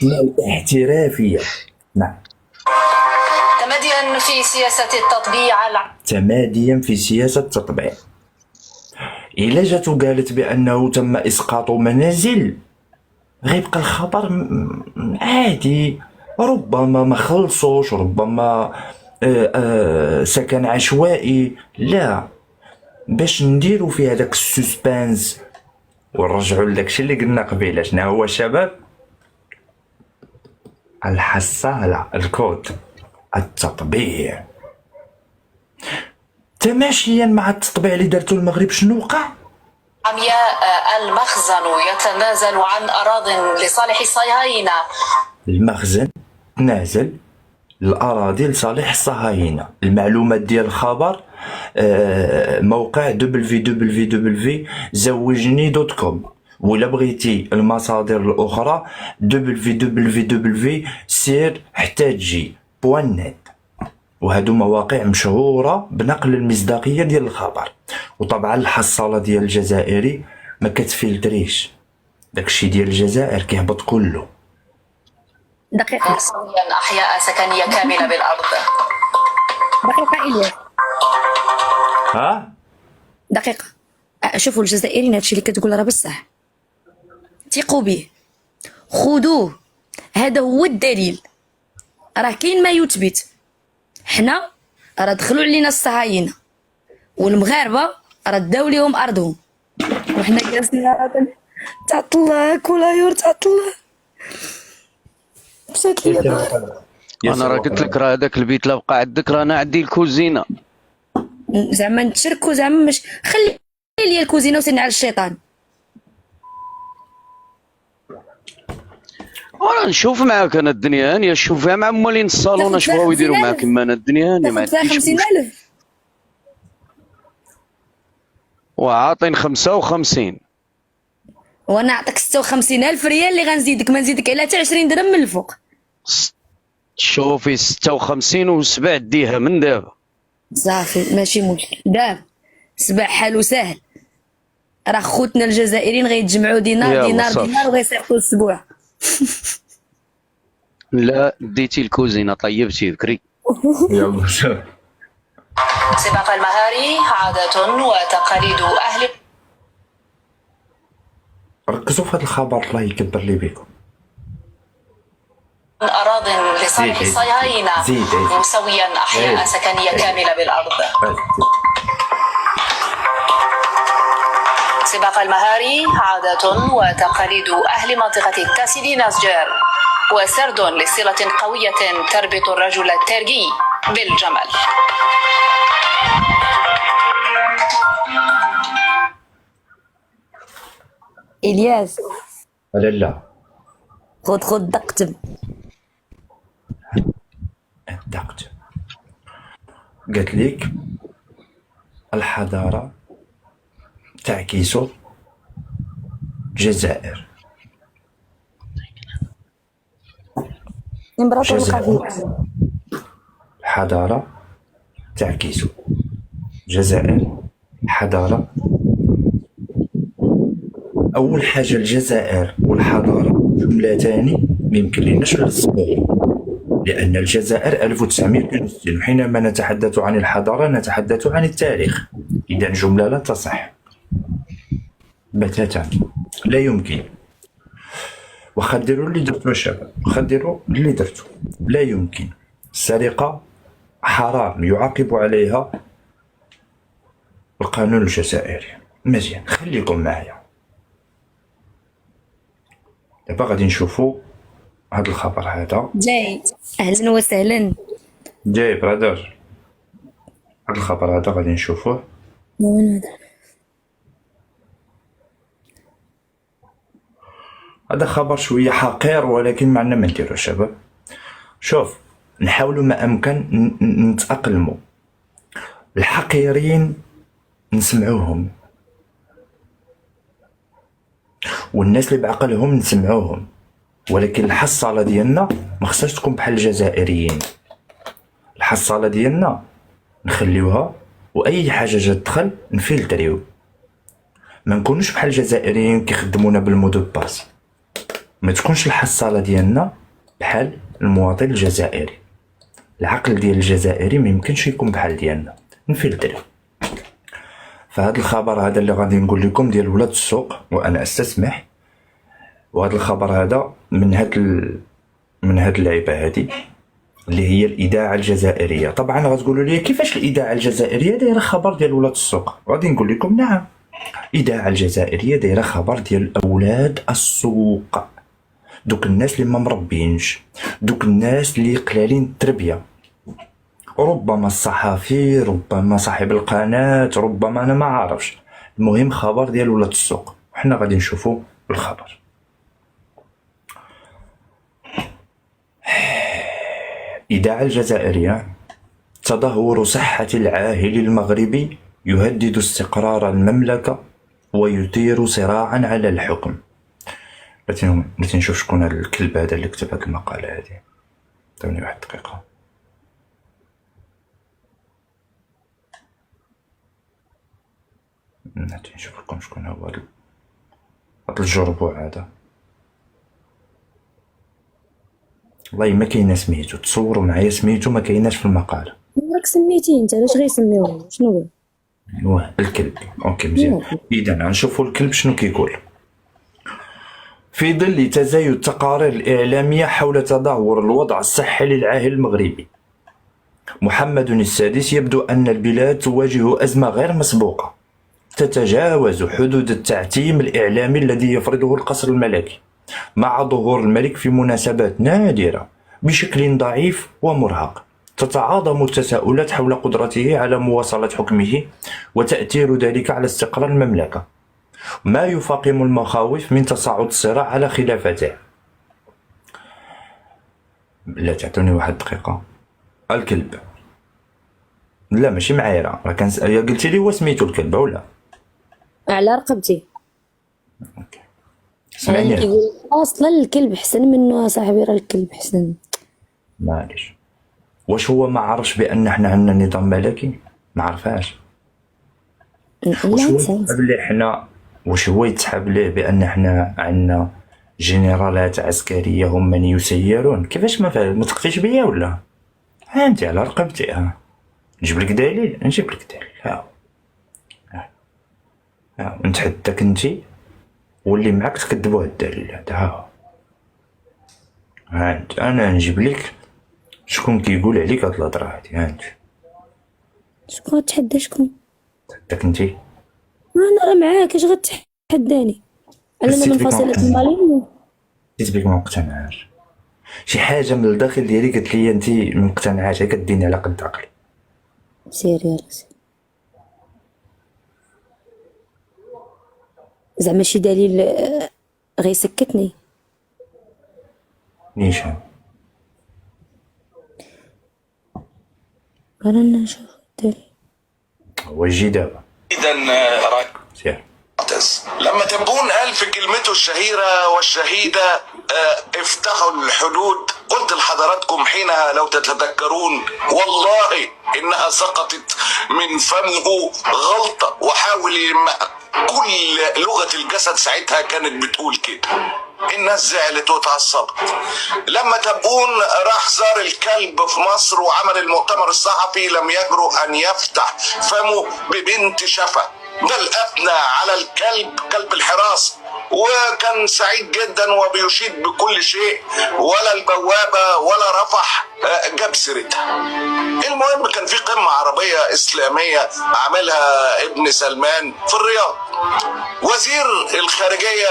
الاحترافية. نعم. تماديا في سياسة التطبيع إلا جات وقالت بأنه تم إسقاط منازل، غيبقى الخبر عادي. ربما ما خلصوش، ربما سكن عشوائي. لا، باش نديرو في هذاك السسبانس ونرجعوا لداكشي اللي قلنا قبيله. شنو هو الشباب؟ الحصالة، الكود، التطبيع. تماشيا مع التطبيع اللي دارتو المغرب، شنو وقع؟ عمياء، المخزن يتنازل عن أراضٍ لصالح الصهاينة. المخزن تنازل الأراضي لصالح الصهاينة. المعلومات ديال الخبر موقع www.زوجني.com، ولا بغيتي المصادر الأخرى www.سير-حتاجي.net، وهادو مواقع مشهورة بنقل المصداقية ديال الخبر. وطبعا الحصالة ديال الجزائري ما كتفلتريش، داكشي ديال الجزائر كيهبط كله. دقيقة مسويا أحياء سكنية كاملة بالأرض. دقيقة إلياس، ها دقيقة. شوفوا الجزائريين هادشي اللي كتقول راه بصح، ثقوا به، خذوه، هذا هو الدليل. راه كاين ما يثبت. حنا راه دخلوا علينا الصهاينه والمغاربه راه داو ليهم ارضهم، وحنا جالسين تعط الله كولا يور تعط الله. مشات لي دار. انا راه قلت لك راه هذاك البيت لا بقى عندك، راه انا عندي الكوزينه. زعما نتشركوا، زعما مش خلي لي الكوزينه وسيرني على الشيطان. وانا نشوف معاك انا الدنيا هانيه، نشوف فيها مع مالين الصالون اش بغاو يديروا معاك. كما انا الدنيا هانيه ما عنديش 50,000 وعاطين 55. وانا نعطيك 56,000 ريال اللي غنزيدك، ما نزيدك على حتى 20 درهم من الفوق. شوفي 56 وسبع ديها من دابا. صافي ماشي مشكل، دابا سبع حالو ساهل. راه خوتنا الجزائريين غيتجمعوا دينار وغيصيفطوا السبوع. لا ديتي الكوزينه طيبتي ذكري. يلا شوف. سباق المهاري عادة وتقاليد أهل. ركزوا في هذا الخبر، الله يكبر لي بكم. أراضٍ لصالح زيد. الصهاينة زيد. مسويا أحياء زيد. سكنية كاملة بالأرض. سباق المهاري عادات وتقاليد أهل منطقة التاسيدي ناسجير، وسرد لصلة قوية تربط الرجل الترجي بالجمل. الياس لا خذ دقتم. دقت. قالت لك الحضارة تعكس الجزائر. امبراطور جزائر. القبيلة. الحضارة تعكس الجزائر. الحضارة، أول حاجة الجزائر والحضارة جملتان ميمكن لناش نلصقوهم، لأن الجزائر 1962، وحينما نتحدث عن الحضارة نتحدث عن التاريخ، إذا جملة لا تصح بتاتا، لا يمكن. واخا ديروا اللي درتو الشباب، واخا ديروا اللي درتو، لا يمكن. السرقة حرام يعاقب عليها القانون الجزائري. مزيان، خليكم معايا. دابا غادي نشوفوا هذا الخبر هذا. جاي اهلا وسهلا. جاي برادر، هذا الخبر هذا غادي نشوفوه. هذا خبر شويه حقير ولكن معنا ما نديرو شباب. شوف، نحاولوا ما امكن نتاقلموا. الحقيرين نسمعوهم، والناس اللي بعقلهم نسمعوهم، ولكن الحصاله ديالنا ما خصهاش تكون بحال الجزائريين. الحصاله ديالنا نخليوها، واي حاجه جات تدخل نفلتريو، ما نكونوش بحال الجزائريين كيخدمونا بالمودو باس. ما تكونش الحصاله ديالنا بحال المواطن الجزائري. العقل ديال الجزائري ما يمكنش يكون بحال ديالنا، نفلتريو. فهذا الخبر هذا اللي غادي نقول لكم ديال ولاد السوق، وانا استسمح، وهذا الخبر هذا من هاد اللعيبه هذه اللي هي الاذاعه الجزائريه. طبعا غتقولوا لي كيفاش الاذاعه الجزائريه دايره خبر ديال ولاد السوق؟ غادي نقول لكم نعم، الاذاعه الجزائريه دايره خبر ديال اولاد السوق، دوك الناس اللي ما مربينش، دوك الناس اللي قلالين التربيه، ربما الصحفي، ربما صاحب القناه، ربما انا ما عارفش. المهم خبر ديال ولاد السوق، وحنا غادي نشوفوا الخبر. الإذاعة الجزائرية: تدهور صحة العاهل المغربي يهدد استقرار المملكة ويثير صراعا على الحكم. بغيت نشوف شكون هذا الكلب هذا اللي كتب هذه المقالة هذه. عطوني واحد الدقيقة. بغيت نشوف لكم شكون هو هذا الجربوع هذا. والله ما كاينه سميتو، تصوروا معايا سميتو ما كايناش في المقاله. راك سميتي انت، علاش غيسميوه؟ شنو هو؟ ايوا الكلب. اوكي مزيان. اذا غنشوفوا الكلب شنو كيقول. في ظل تزايد التقارير الاعلاميه حول تدهور الوضع الصحي للعاهل المغربي محمد السادس، يبدو ان البلاد تواجه ازمه غير مسبوقه تتجاوز حدود التعتيم الاعلامي الذي يفرضه القصر الملكي، مع ظهور الملك في مناسبات نادرة بشكل ضعيف ومرهق. تتعاظم التساؤلات حول قدرته على مواصلة حكمه وتأثير ذلك على استقرار المملكة، ما يفاقم المخاوف من تصاعد الصراع على خلافته. لا تعطوني واحد دقيقة. الكلب، لا ماشي معايرة، راه كنسأل. قلتي لي وسميتو الكلب ولا؟ على رقبتي. اوكي سمعني. كيقول اصلا الكلب حسن منه صاحبي، راه الكلب حسن. معليش، واش هو ما عرفش بان احنا عندنا نظام ملكي؟ ما عرفاش. واش هو يتسحب ليه حنا؟ واش هو يتسحب ليه بان احنا عندنا جنرالات عسكريه هم من يسيرون؟ كيفاش ما فاهم؟ ما تقتيش بيا ولا؟ ها انت على رقبتي. ها نجيب لك دليل، نجيب لك دليل. ها نتحداك انت واللي معاك تكذبوا هاد الدليل هذا. ها هانت انا نجيب لك شكون كيقول عليك هاد الهضره هادي. هانت شكون غتحدى شكون؟ حداك انتي انا راه معاك، اش غتحداني؟ انا حسيت من بك فاصله موقف. المالين. حسيت بك ما مقتنعاش، شي حاجه من الداخل ديالي قالت لي انتي ما مقتنعاش، كديني على قد عقلي. سير يا راسي، زعما شي دليل غيسكتني. نيشان انا نشوف الدليل. هو يجي دابا. إذا سير. لما تبون قال في كلمته الشهيرة والشهيدة افتحوا الحدود، قلت لحضراتكم حينها لو تتذكرون والله إنها سقطت من فمه غلطة وحاول يلمها. كل لغة الجسد ساعتها كانت بتقول كده. الناس زعلت واتعصبت. لما تبون راح زار الكلب في مصر وعمل المؤتمر الصحفي، لم يجرؤ أن يفتح فمه ببنت شفا، بل أثنى على الكلب، كلب الحراسة، وكان سعيد جدا وبيشيد بكل شيء، ولا البوابة ولا رفح جاب سيرتها. المهم كان في قمة عربية إسلامية عاملها ابن سلمان في الرياض. وزير الخارجية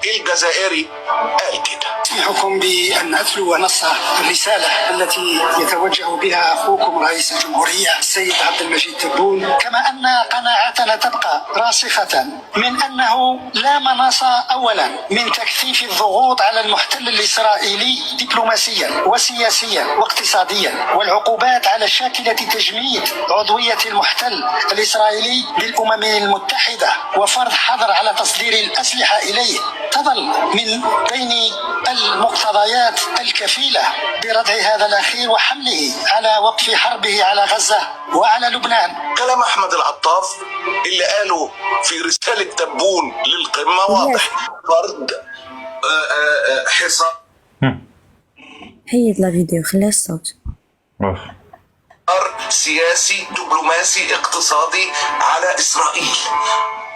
الجزائري قال كده: أسمحكم بأن أتلو نص الرسالة التي يتوجه بها أخوكم رئيس الجمهورية السيد عبد المجيد تبون. كما أن قناعتنا تبقى راسخة من أنه لا مناص أولا من تكثيف الضغوط على المحتل الإسرائيلي دبلوماسيا وسياسيا واقتصاديا، والعقوبات على شاكلة تجميد عضوية المحتل الإسرائيلي بالأمم المتحدة وفرض حظر على تصدير الأسلحة إليه تظل من بين المقتضيات الكفيلة بردع هذا الأخير وحمله على وقف حربه على غزة وعلى لبنان. كلام أحمد العطاف اللي قاله في رسالة تبون للقمة واضح. فرض حصار حيد لا فيديو، خليها الصوت. سياسي دبلوماسي اقتصادي على إسرائيل.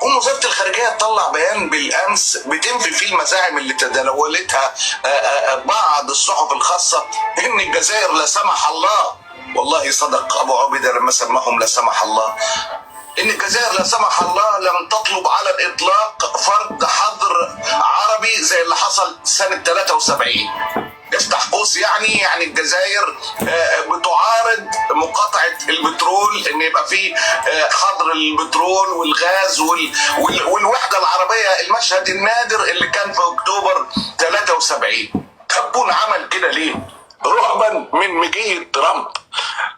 ووزارة الخارجية تطلع بيان بالأمس بتنفي فيه المزاعم اللي تداولتها بعض الصحف الخاصة إن الجزائر لا سمح الله، والله صدق أبو عبيدة لما سماهم لا سمح الله، إن الجزائر لا سمح الله لم تطلب على الإطلاق فرض حظر عربي زي اللي حصل سنة 73. يفتح قوس يعني الجزائر بتعارض مقاطعة البترول، ان يبقى في حظر البترول والغاز والوحدة العربية، المشهد النادر اللي كان في اكتوبر 73. تبون عمل كده ليه؟ رعبا من مجيء ترامب.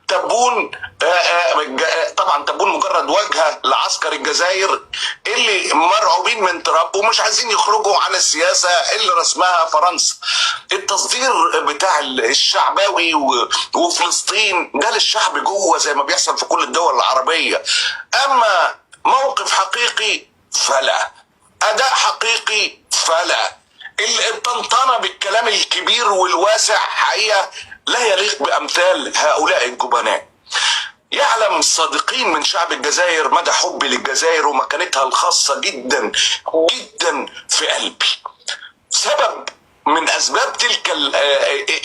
تبون طبعا تبون مجرد واجهه لعسكر الجزائر اللي مرعوبين من ترامب ومش عايزين يخرجوا عن السياسه اللي رسمها فرنسا. التصدير بتاع الشعباوي وفلسطين ده للشعب جوه زي ما بيحصل في كل الدول العربيه. اما موقف حقيقي فلا، اداء حقيقي فلا. الطنطنه بالكلام الكبير والواسع حقيقه لا يليق بامثال هؤلاء الجبناء. يعلم الصادقين من شعب الجزائر مدى حبي للجزائر ومكانتها الخاصه جدا جدا في قلبي. سبب من اسباب تلك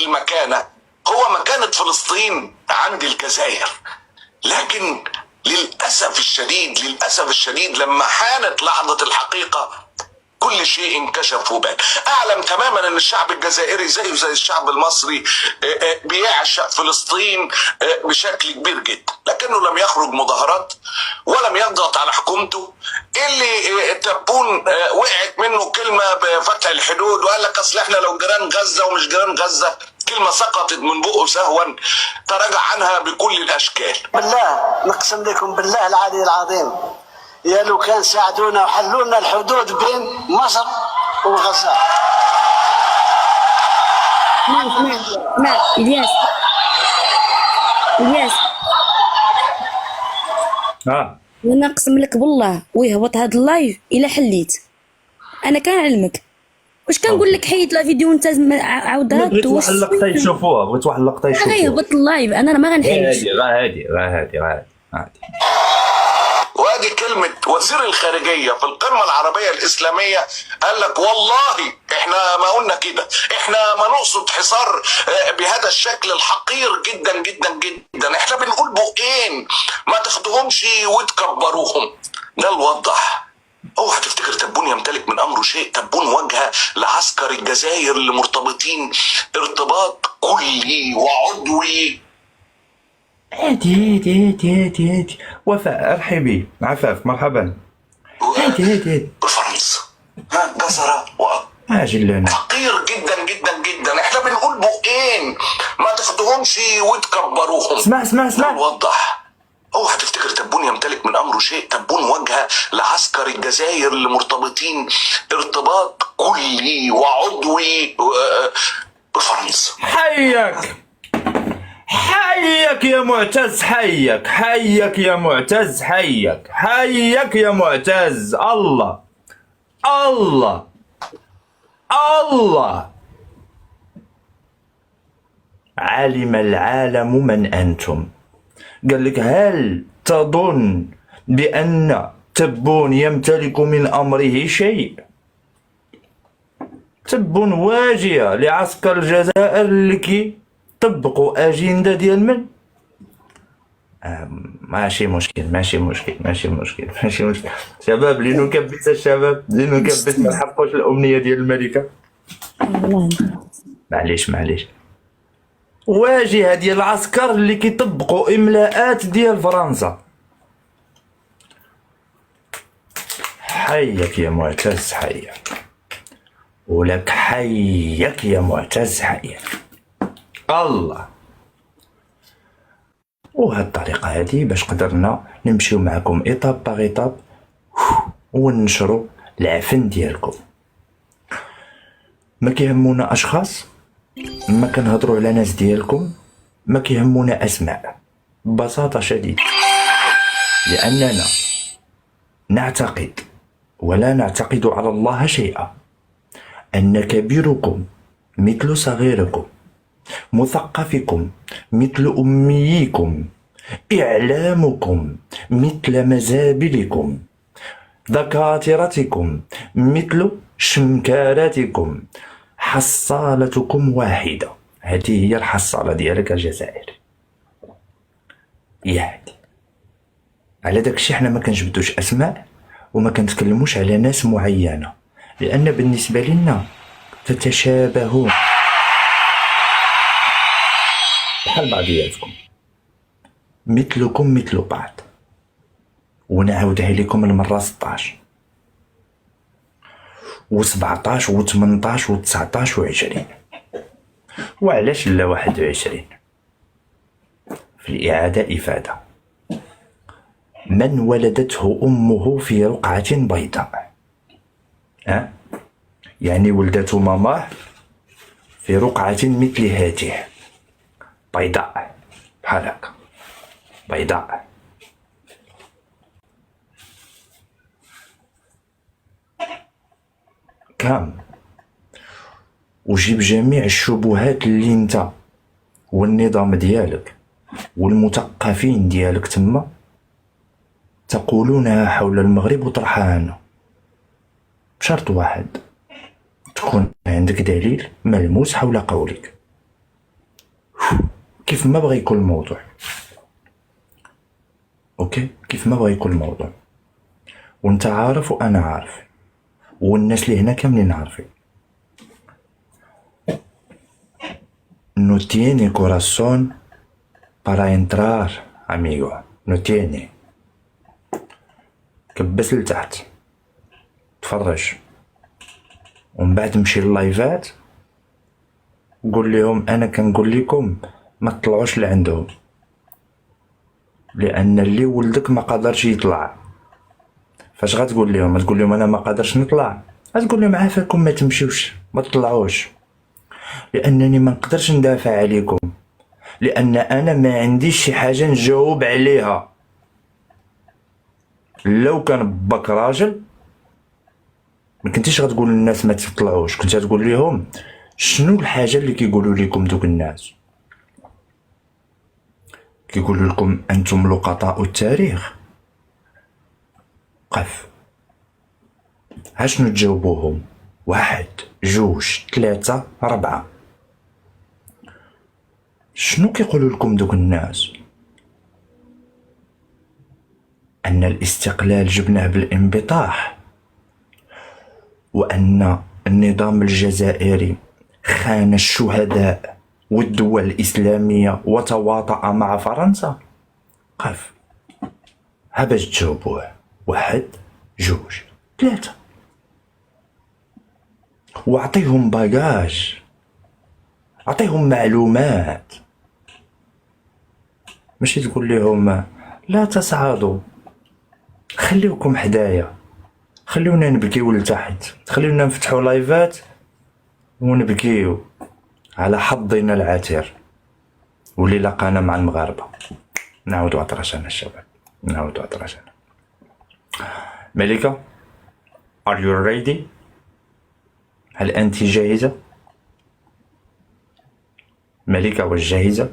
المكانه هو مكانه فلسطين عند الجزائر، لكن للاسف الشديد لما حانت لحظه الحقيقه كل شيء انكشف وبان. اعلم تماما ان الشعب الجزائري زيه زي الشعب المصري بيعشق فلسطين بشكل كبير جدا، لكنه لم يخرج مظاهرات ولم يضغط على حكومته. اللي تبون وقعت منه كلمه بفتح الحدود وقال لك اصل احنا لو جيران غزه ومش جيران غزه، كلمه سقطت من بقه سهوا تراجع عنها بكل الاشكال. بالله نقسم لكم بالله العلي العظيم، يا لو كان ساعدونا وحلوا لنا الحدود بين مصر وغزة. اسمع الياس وانا اقسم لك بالله ويهبط هذا اللايف الا حليت انا كان علمك. واش كنقول لك حيد لا فيديو وانت عاودها بغيت واحد اللقطه يشوفوها، بغيت واحد اللقطه يشوفوها. غيهبط اللايف انا ما غنحلش. غير هادي وهذه كلمة وزير الخارجية في القمة العربية الإسلامية قال لك والله احنا ما قلنا كده، احنا ما نقصد حصار بهذا الشكل الحقير جدا جدا جدا، احنا بنقول بقين ما تاخدوهمش وتكبروهم. ده الوضح. اوعى تفتكر تبون يمتلك من امره شيء. تبون واجهه لعسكر الجزائر اللي مرتبطين ارتباط كلي وعضوي. هادي وفاء ارحبي عفاف مرحبا. هادي فرنسا جزرة اجل حقير جدا جدا جدا، احنا بنقول بقين ما تاخدوهمش وتكبروهم. اسمع الوضح. اوعى تفتكر تبون يمتلك من امره شيء. تبون واجهه لعسكر الجزائر اللي مرتبطين ارتباط كلي وعضوي بفرنسا. حيك يا معتز، حيك يا معتز، حيك يا معتز. الله علم العالم من أنتم. قال لك هل تظن بأن تبون يمتلك من أمره شيء؟ تبون واجهة لعسكر الجزائر اللي كي طبقوا أجندة ديال من؟ ماشي مشكل شباب، لنكبس الشباب، لنكبس ما نحققوش الأمنية ديال الملكة. معليش واجهة ديال العسكر اللي كيطبقوا إملاءات ديال فرنسا. حيك يا معتز، ولك حيك يا معتز، الله. وهاد الطريقة هادي باش قدرنا نمشيو معكم إيطاب باغ إيطاب وننشروا العفن ديالكم. ما كيهمونا أشخاص، ما كنهضروا على ناس ديالكم، ما كيهمونا أسماء، ببساطة شديدة، لأننا نعتقد ولا نعتقد على الله شيئا أن كبيركم مثل صغيركم، مثقفكم مثل أميكم، إعلامكم مثل مزابلكم، دكاترتكم مثل شمكاراتكم، حصالتكم واحدة. هذه هي الحصالة ديالك الجزائري. يعني على داكشي حنا ما كنجبدوش أسماء وما كنتكلموش على ناس معينة، لأن بالنسبة لنا تتشابهون بحال بعضياتكم، مثلكم مثل بعض. ونعاودها لكم المرة 16 و17 و18 و19 و20. وعلاش لا 21 في الإعادة إفادة. من ولدته أمه في رقعة بيضاء، يعني ولدته ماماه في رقعة مثل هذه بيضاء، بحال هكا بيضاء. كام وجيب جميع الشبهات اللي انت والنظام ديالك والمثقفين ديالك تما تقولونها حول المغرب وطرحها هنا، بشرط واحد، تكون عندك دليل ملموس حول قولك، كيف ما بغى يكون الموضوع. اوكي، كيف ما بغى يكون الموضوع، وانت عارف وانا عارف والناس اللي هنا كاملين عارفين. No tiene corazón para entrar, amigo. No tiene. كبس لتحت، تفرج، ومن بعد مشي اللايفات قول لهم انا كنقول لكم ما تطلعوش لعندهم، لان اللي ولدك ما قدرش يطلع. فاش غتقول لهم؟ تقول لهم انا ما قادرش نطلع؟ غتقول لهم عافاكم ما تمشيوش ما تطلعوش، لانني ما نقدرش ندافع عليكم، لان انا ما عنديش شي حاجه نجاوب عليها. لو كان باك راجل ما كنتيش غتقول للناس ما تطلعوش، كنت غتقول لهم شنو الحاجه اللي كيقولوا لكم دوك الناس. كيقولوا لكم انتم لقطاء التاريخ، قف. هاشنو تجاوبوهم؟ 1 2 3 4. شنو كيقولوا لكم دوك الناس؟ أن الاستقلال جبناه بالانبطاح، وأن النظام الجزائري خان الشهداء والدول الإسلامية وتواطأ مع فرنسا. قف. ها باش تجاوبوه. 1 2 3. واعطيهم باجاج، اعطيهم معلومات، ماشي تقول لهم لا تصعدوا، خليوكم حدايا، خليونا نبكيو لتحت، خليونا نفتحوا لايفات ونبكيو على حظنا العاتر واللي لقانا مع المغاربة. نعاودو عطرشنا الشباب، نعاودو عطرشنا. ملكة، are you ready؟ هل أنت جاهزة؟ ملكة، واش جاهزة؟